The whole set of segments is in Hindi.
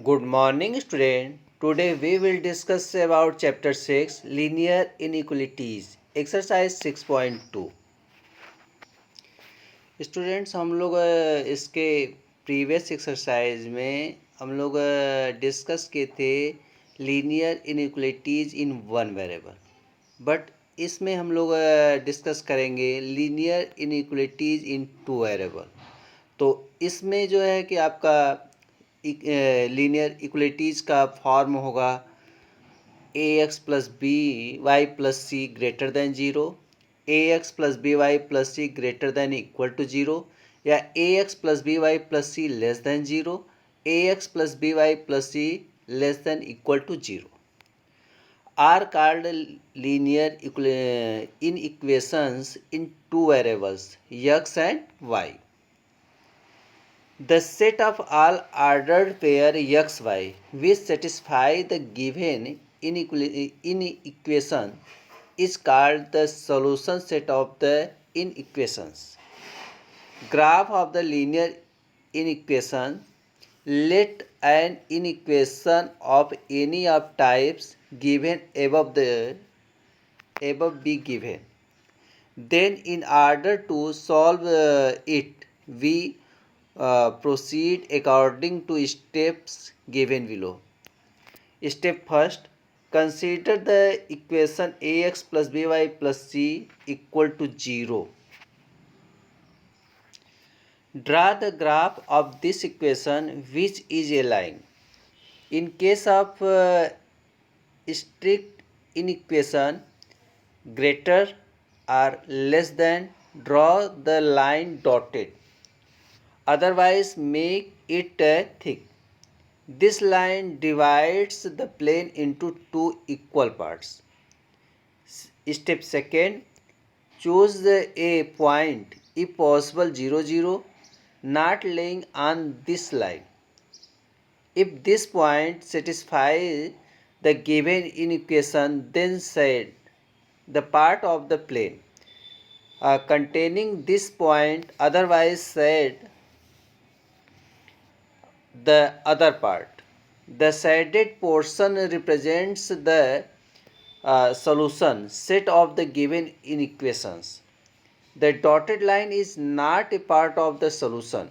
Good morning, student. Today we will discuss about chapter 6 linear inequalities exercise 6.2. Students हम लोग इसके प्रीवियस एक्सरसाइज में हम लोग डिस्कस किए थे linear inequalities in one variable, but इसमें हम लोग डिस्कस करेंगे linear inequalities in two variable. तो इसमें जो है कि आपका लीनियर इक्वलिटीज़ का फॉर्म होगा a x plus b y plus c greater than zero, a x plus b y plus c greater than equal to zero, या a x plus b y plus c less than zero, a x plus b y plus c less than equal to zero are called linear inequations in two variables x and y. The set of all ordered pair x y which satisfy the given inequation is called the solution set of the inequations. Graph of the linear inequation. Let an inequation of any of types given above be given. Then in order to solve it, we proceed according to steps given below. Step first, consider the equation ax plus by plus c equal to 0. Draw the graph of this equation which is a line. In case of strict inequation greater or less than, draw the line dotted. Otherwise, make it thick. This line divides the plane into two equal parts. Step second, choose a point, if possible 0, 0, not laying on this line. If this point satisfies the given inequation, then set the part of the plane containing this point, otherwise set the other part. The shaded portion represents the solution set of the given inequations. The dotted line is not a part of the solution,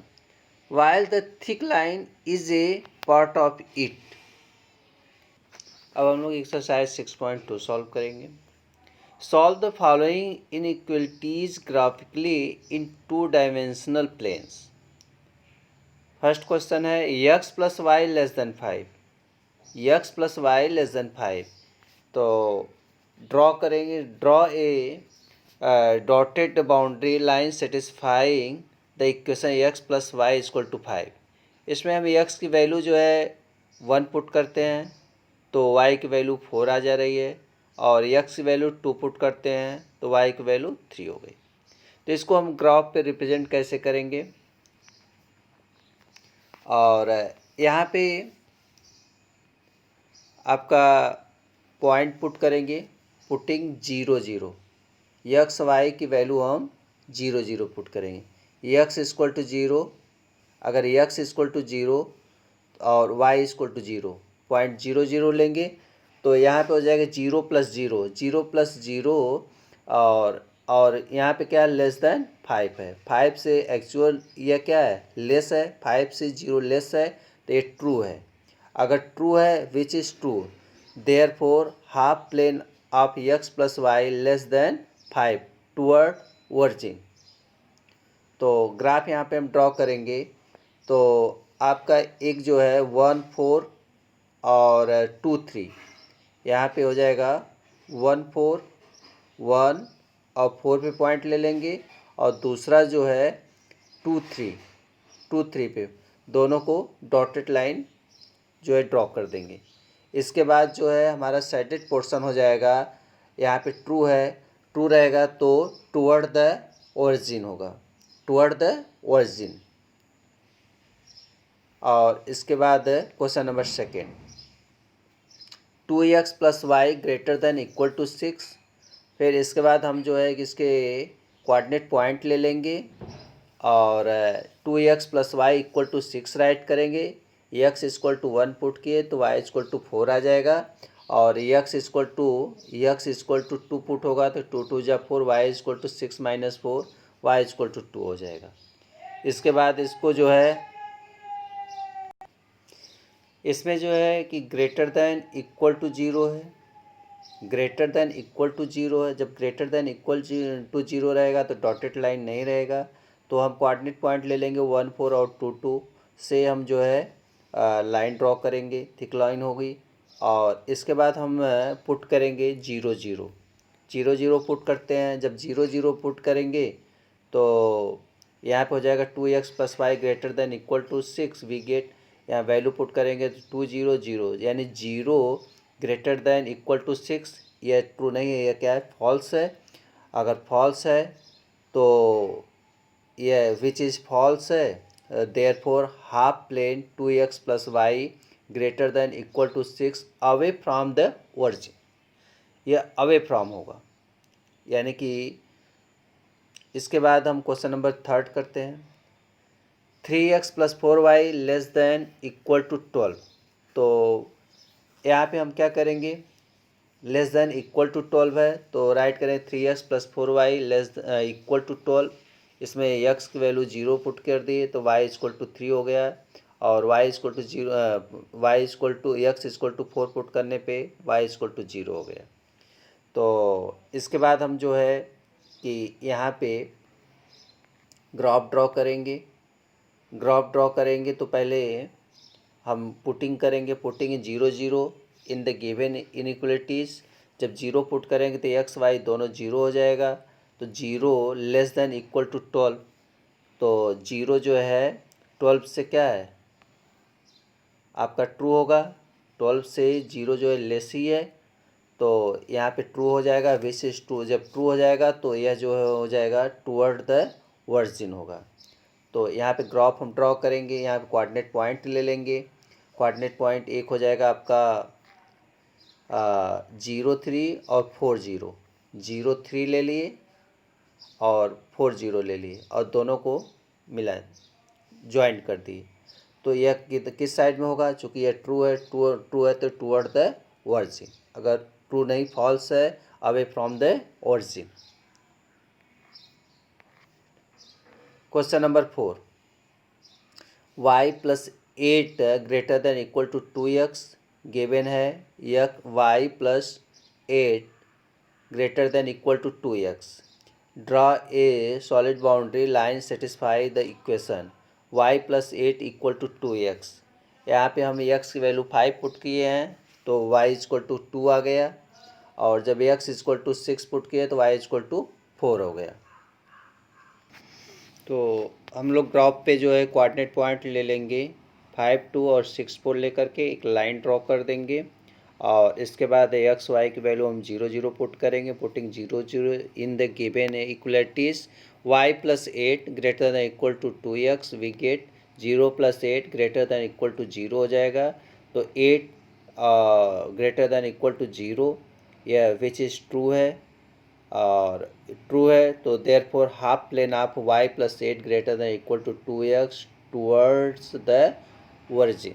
while the thick line is a part of it. अब हम लोग एक्सरसाइज 6.2 सॉल्व करेंगे. Solve the following inequalities graphically in two-dimensional planes. First question है x plus y less than 5. x plus y less than 5. तो ड्रॉ करेंगे. Draw a dotted boundary line satisfying the equation x plus y equal to 5. इसमें हम x की वैल्यू जो है 1 पुट करते हैं तो y की वैल्यू 4 आ जा रही है, और x की वैल्यू 2 पुट करते हैं तो y की वैल्यू 3 हो गई. तो इसको हम ग्राफ पे रिप्रेजेंट कैसे करेंगे, और यहाँ पे आपका पॉइंट पुट करेंगे. पुटिंग 0, 0. एक्स वाई की वैल्यू हम 0, 0 पुट करेंगे. X equal to 0. अगर एक्स इक्वल टू 0 और वाई इक्वल टू 0, पॉइंट 0, 0 लेंगे तो यहाँ पे हो जाएगा 0 प्लस 0, 0 प्लस 0, और यहाँ पे क्या लेस देन 5 है. 5 से एक्चुअल यह क्या है, लेस है. 5 से 0 लेस है तो ये ट्रू है. अगर ट्रू है which is true, therefore half plane of x plus y less than 5 toward origin. तो ग्राफ यहाँ पे हम ड्रॉ करेंगे. तो आपका एक जो है 1, 4 और 2, 3, यहाँ पे हो जाएगा 1, 4, 1 और 4 पे पॉइंट ले लेंगे, और दूसरा जो है 2, 3 पे दोनों को डॉटेड लाइन जो है ड्रॉ कर देंगे. इसके बाद जो है हमारा साइडेड पोर्शन हो जाएगा. यहाँ पे ट्रू है, ट्रू रहेगा तो टुवर्ड द ओरिजिन होगा, टुवर्ड द ओरिजिन. और इसके बाद question number second, 2x plus y greater than equal to 6. फिर इसके बाद हम जो है इसके कोऑर्डिनेट पॉइंट ले लेंगे और 2x plus y equal to 6 write करेंगे. एक्स इक्वल टू 1 पुट किए तो वाई इक्वल टू 4 आ जाएगा, और एक्स इक्वल टू 2 पुट होगा तो 2 2 जा 4, y equal to 6 minus 4, y equal to 2 हो जाएगा। इसके बाद इसको जो है इसमें जो है कि greater than equal to zero है, greater than equal to zero है। जब greater than equal to zero रहेगा तो डॉटेड लाइन नहीं रहेगा, तो हम कोऑर्डिनेट पॉइंट ले लेंगे 1 4 और 2 2 से हम जो है लाइन ड्रॉ करेंगे, थिक लाइन होगी। और इसके बाद हम पुट करेंगे 0 0 0 0 पुट करते हैं। जब 0 0 पुट करेंगे तो यहाँ पे हो जाएगा 2x plus y greater than equal to 6, we get, यहाँ वैल्यू पुट करेंगे तो 2 0 0, यानी 0 ग्रेटर देन इक्वल टू 6। यह ट्रू नहीं है, यह क्या है, फॉल्स है। अगर फॉल्स है तो यह विच इज़ फॉल्स है, therefore half plane 2x plus y greater than equal to 6 away from the origin, यह अवे फ्रॉम होगा। यानी कि इसके बाद हम क्वेश्चन नंबर 3 करते हैं। 3x plus 4y less than equal to 12, तो यहाँ पे हम क्या करेंगे, लेस देन इक्वल टू 12 है तो राइट करें 3x plus 4y less equal to 12। इसमें x की वैल्यू 0 पुट कर दी तो y इक्वल टू 3 हो गया, और y equal to 0, y equal to x equal to 4 put करने पे y इक्वल टू 0 हो गया। तो इसके बाद हम जो है कि यहाँ पे ग्राफ ड्रॉ करेंगे। ग्राफ ड्रॉ करेंगे तो पहले हम पुटिंग करेंगे, putting 0 0 in the given inequalities. जब 0 पुट करेंगे तो एक्स वाई दोनों 0 हो जाएगा, तो 0 लेस देन इक्वल टू 12, तो 0 जो है 12 से क्या है आपका ट्रू होगा, 12 से 0 जो है लेस ही है, तो यहाँ पे ट्रू हो जाएगा, विच इज ट्रू। जब ट्रू हो जाएगा तो यह जो है हो जाएगा टूवर्ड द वर्जिन होगा। तो यहाँ पे ग्राफ हम ड्रॉ करेंगे, यहाँ पे कोऑर्डिनेट पॉइंट ले लेंगे। कोऑर्डिनेट पॉइंट एक हो जाएगा आपका 0 3 और 4 0, 0 3 ले लिए और 4 0 ले लिए और दोनों को मिला ज्वाइंट कर दिए। तो यह किस साइड में होगा, चूँकि यह ट्रू है, ट्रू है तो टूवर्ड द वर्जिन, अगर ट्रू नहीं फॉल्स है away from the origin. Question number 4, y plus 8 greater than equal to 2x given है, y plus 8 greater than equal to 2x। Draw a solid boundary line satisfy the equation y plus 8 equal to 2x। यहाँ पे हम x की वैल्यू 5 पुट किए हैं तो y इक्वल टू 2 आ गया, और जब x इक्वल टू 6 पुट किए तो y इक्वल टू 4 हो गया। तो हम लोग ग्राफ पे जो है कोऑर्डिनेट पॉइंट ले लेंगे 5 2 और 6 4 लेकर के एक लाइन ड्रॉ कर देंगे, और इसके बाद एक्स वाई की वैल्यू हम 0 0 पुट करेंगे। Putting 0 0 in the given equalities y plus 8 greater than equal to 2x, we get 0 plus 8 greater than equal to 0 हो जाएगा, तो 8 ग्रेटर दैन इक्वल टू 0, यह विच इज़ ट्रू है, और ट्रू है तो therefore half plane of y plus 8 greater than equal to 2x towards the origin.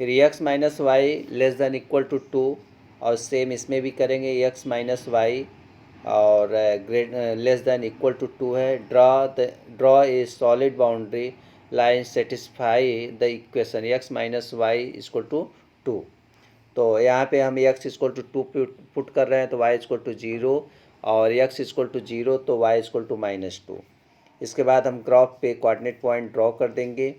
फिर x minus y less than equal to 2, और सेम इसमें भी करेंगे x माइनस वाई और लेस दैन इक्वल टू 2 है। Draw a solid boundary line satisfy the equation x minus y equal to 2। तो यहाँ पे हम x इक्वल टू 2 पुट कर रहे हैं तो y इक्वल टू 0, और x इक्वल टू 0 तो y इक्वल टू -2। इसके बाद हम ग्राफ पे कोऑर्डिनेट पॉइंट ड्रॉ कर देंगे,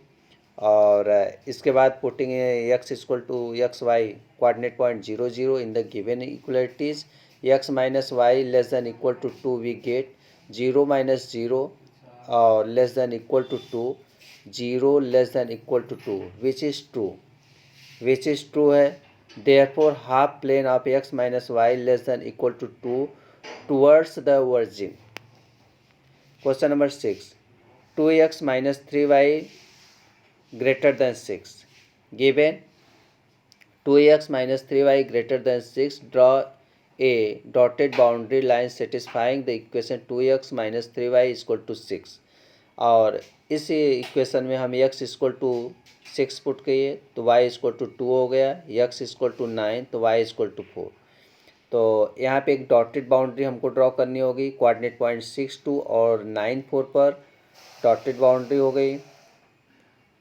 और इसके बाद putting x equal to x y coordinate point 0 0 in the given equalities x minus y less than equal to 2, we get 0 minus 0 और less than equal to 2, 0 less than equal to 2, which is true है। Therefore, half plane of x minus y less than equal to 2 towards the origin. Question number 6. 2x minus 3y greater than 6. Given 2x minus 3y greater than 6, draw a dotted boundary line satisfying the equation 2x minus 3y is equal to 6. और इस इक्वेशन में हम x इक्वल टू 6 पुट किए तो y इक्वल टू 2 हो गया, x इक्वल टू 9 तो y इक्वल टू 4। तो यहाँ पे एक डॉटेड बाउंड्री हमको ड्रॉ करनी होगी कोऑर्डिनेट पॉइंट 6, 2 और 9, 4 पर डॉटेड बाउंड्री हो गई।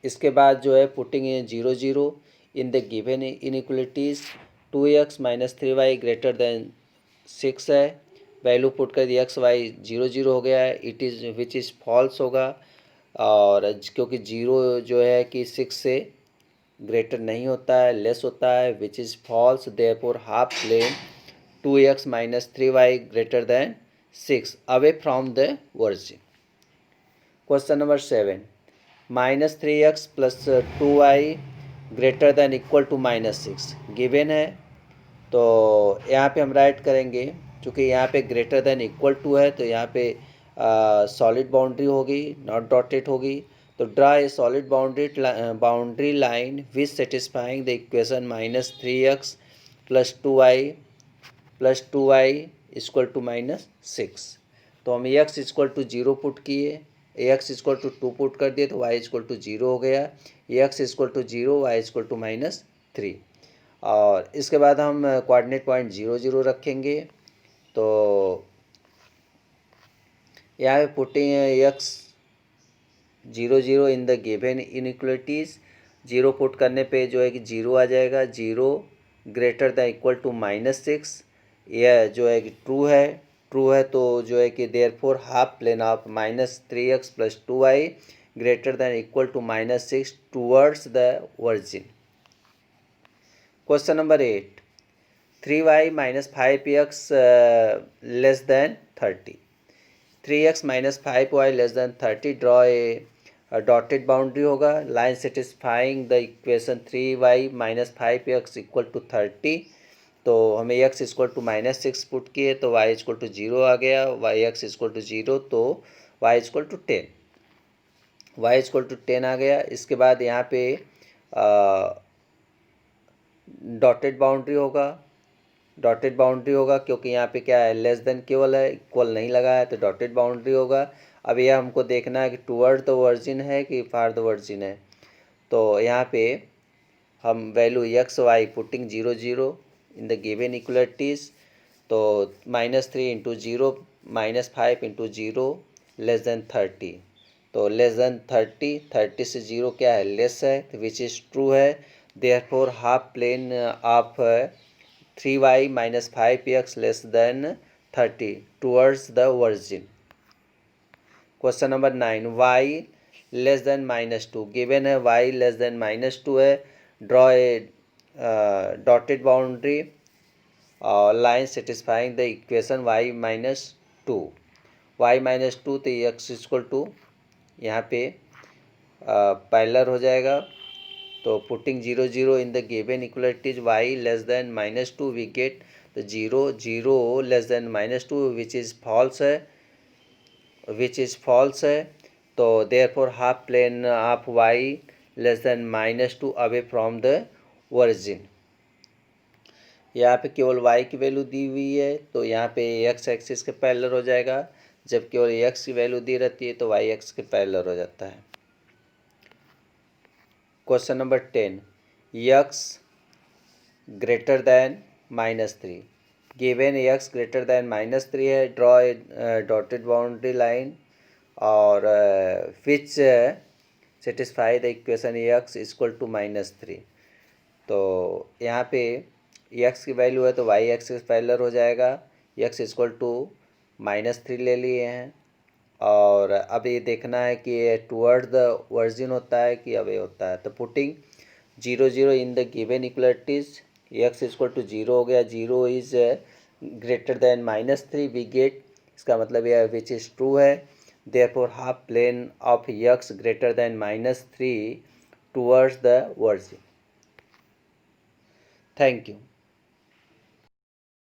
इसके बाद जो है putting 0 0 in the given inequalities 2x minus 3y greater than 6 है, वैल्यू पुट कर दिया x y 0 0 हो गया है, it is which is false होगा, और क्योंकि 0 जो है कि 6 से ग्रेटर नहीं होता है, लेस होता है, which is false, therefore half plane 2x minus 3y greater than 6 away from the origin. Question number 7, minus 3x plus 2y greater than equal to minus 6 given है। तो यहाँ पे हम राइट करेंगे, क्योंकि यहाँ पे ग्रेटर देन इक्वल टू है तो यहाँ पे सॉलिड बाउंड्री होगी, नॉट डॉटेड होगी। तो draw a solid boundary line which satisfying the equation minus 3x plus 2y equal to minus 6। तो हम x इक्वल टू 0 पुट किए, x इक्वल टू 2 पुट कर दिए तो y इक्वल टू 0 हो गया, x equal to 0, y equal to minus 3। और इसके बाद हम कोऑर्डिनेट पॉइंट 0 0 रखेंगे। तो यहाँ पे putting x 0 0 in the given inequalities, 0 put करने पे जो है कि 0 आ जाएगा, 0 greater than equal to minus 6, यह जो है कि ट्रू है तो जो है कि therefore half plane of minus 3x plus 2y greater than equal to minus 6 towards the origin. Question number 8, 3y minus 5x less than 30, 3x minus 5y less than 30, draw a dotted boundary होगा, line satisfying the equation 3y minus 5x equal to 30। तो हमें x equal to minus 6 put किए तो y इक्वल टू 0 आ गया, x इक्वल टू 0 तो y equal to 10, y equal to 10 आ गया। इसके बाद यहाँ पे डॉटेड बाउंड्री होगा, क्योंकि यहाँ पे क्या है, लेस देन केवल है, इक्वल नहीं लगा है तो डॉटेड बाउंड्री होगा। अब यह हमको देखना है कि टूवर्ड द वर्जिन है कि फार द वर्जिन है। तो यहाँ पे हम value x y putting 0 0 in the given equalities, तो minus 3 into 0 minus 5 into 0 less than 30। तो लेस देन 30 से 0 क्या है, लेस है, विच इज़ ट्रू है, therefore half plane of 3y minus 5x less than 30 towards the origin. Question number 9, y less than minus 2 given है, y लेस देन माइनस 2 है, draw a dotted boundary line satisfying the equation y minus 2, तो x इक्वल टू यहाँ पे पैरेलल हो जाएगा। तो putting 0 0 in the given equalities y less than minus 2 we get तो 0 0 less than minus 2 which is false है। तो therefore half plane of y less than minus 2 away from the origin. यहाँ पे केवल y की वैल्यू दी हुई है तो यहाँ पे x एक्सिस के पैरेलल हो जाएगा, जब केवल x की वैल्यू दी रहती है तो y एक्स के पैरेलल हो जाता है। Question number 10, x greater than minus 3 given, x greater than minus 3 है, draw a dotted boundary line और which satisfy the equation x equal to minus 3। तो यहाँ पे x की वैल्यू है तो y एक्स के पैरेलल हो जाएगा, x इक्वल टू माइनस 3 ले लिए हैं, और अब ये देखना है कि ये टूवर्ड द वर्जिन होता है कि अवे होता है। तो putting 0 0 in the given equalities, x equal to 0 हो गया, 0 is greater than minus 3 we get, इसका मतलब यह विच इज़ ट्रू है, therefore half plane of x greater than minus 3 towards the origin. Thank you.